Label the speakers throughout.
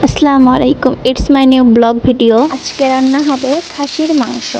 Speaker 1: আসসালামু আলাইকুম, it's my new blog video. আজকে রান্না হবে খাসির মাংস।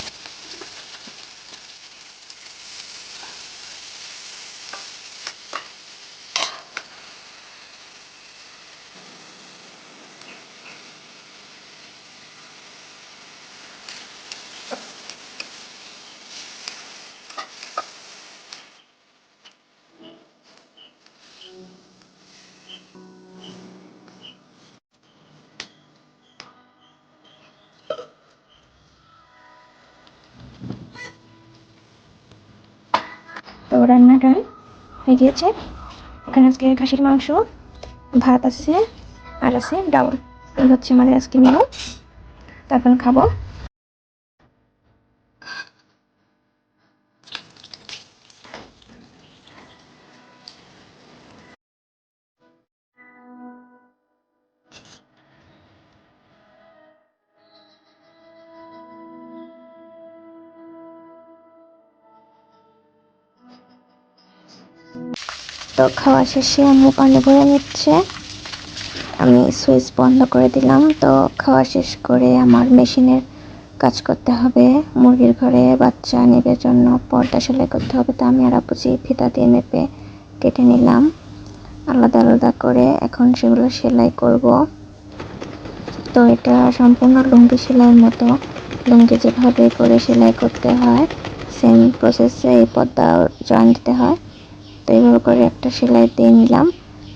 Speaker 1: তো রান্নাটা হয়ে গিয়েছে। এখানে আজকে খাসির মাংস, ভাত আছে আর আছে ডাউল। এই হচ্ছে আমাদের আজকে মেনু। তারপর খাবো। তো খাওয়া শেষে আম্মু পানি ভরে নিচ্ছে, আমি সুইচ বন্ধ করে দিলাম। তো খাওয়া শেষ করে আমার মেশিনের কাজ করতে হবে। মুরগির ঘরে বাচ্চা নেবার জন্য পর্দা সেলাই করতে হবে। তো আমি আর আপুজি ফিতা দিয়ে মেপে কেটে নিলাম আলাদা আলাদা করে। এখন সেগুলো সেলাই করব। তো এটা সম্পূর্ণ লুঙ্গি সেলাইয়ের মতো। লুঙ্গি যেভাবে করে সেলাই করতে হয় সেম প্রসেসে এই পর্দা জয়েন দিতে হয়। তো এইভাবে করে একটা সেলাই দিয়ে নিলাম,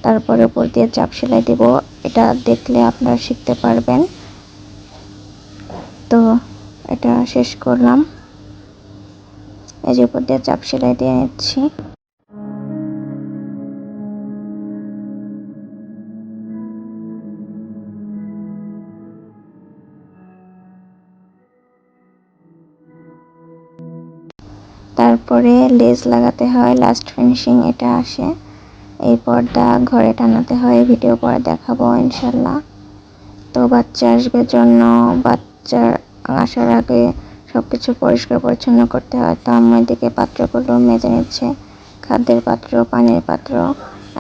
Speaker 1: তারপরে উপর দিয়ে চাপ সেলাই দেব। এটা দেখলে আপনারা শিখতে পারবেন। তো এটা শেষ করলাম, এই যে উপর দিয়ে চাপ সেলাই দিয়ে নিচ্ছি। তারপরে লেস লাগাতে হয়, লাস্ট ফিনিশিং এটা আসে। এই পর্দা ঘরে টানাতে হয়, ভিডিও পরে দেখাবো ইনশাল্লাহ। তো বাচ্চা আসবে জন্য বাচ্চার আসার আগে সবকিছু পরিষ্কার পরিচ্ছন্ন করতে হয়। তো আমার দিকে পাত্রগুলো মেজে নিচ্ছে, খাদ্যের পাত্র, পানির পাত্র।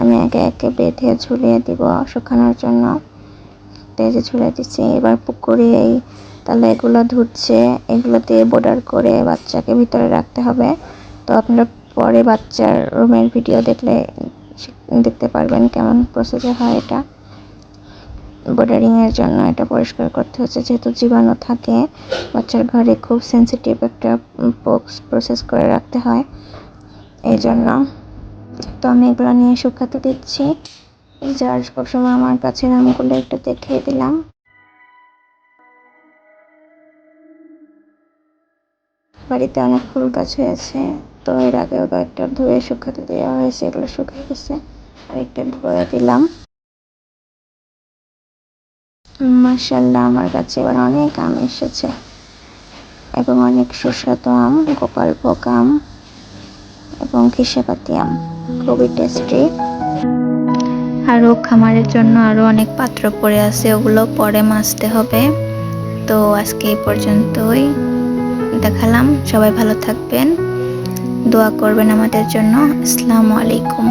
Speaker 1: আমি একে একে বেঁধে ঝুলিয়ে দিব শুকানোর জন্য। তেজে ঝুলিয়ে দিচ্ছি। এবার পুকুরে এই তাহলে এগুলো ধুচ্ছে, এগুলো দিয়ে বর্ডার করে বাচ্চাকে ভিতরে রাখতে হবে। তো আপনারা পরে বাচ্চার রুমের ভিডিও দেখলে দেখতে পারবেন কেমন প্রসেসে হয় এটা। বর্ডারিংয়ের জন্য এটা পরিষ্কার করতে হচ্ছে, যেহেতু জীবাণু থাকে বাচ্চার ঘরে, খুব সেন্সিটিভ একটা প্রসেস করে রাখতে হয় এই জন্য। তো আমি এগুলো নিয়ে শুকাতে দিচ্ছি। যার সবসময় আমার কাছে নামগুলো একটু দেখিয়ে দিলাম। বাড়িতে অনেক ফুল গাছ হয়েছে, তো এর আগেও কয়েকটা ধুয়ে শুকাতে দেওয়া হয়েছে, এগুলো শুকিয়ে গেছে, আরেকটা ধুয়ে দিলাম। মাশাআল্লাহ, আমার কাছে এবার অনেক আম এসেছে এবং অনেক সুস্বাদু আম, গোপালভোগ আম এবং খিসাপাতি আম, খুবই টেস্টি। আরও খামারের জন্য আরও অনেক পাত্র পড়ে আছে, ওগুলো পরে মাজতে হবে। তো আজকে এই পর্যন্তই দেখালাম। সবাই ভালো থাকবেন, দোয়া করবেন আমাদের জন্য। আসসালামু আলাইকুম।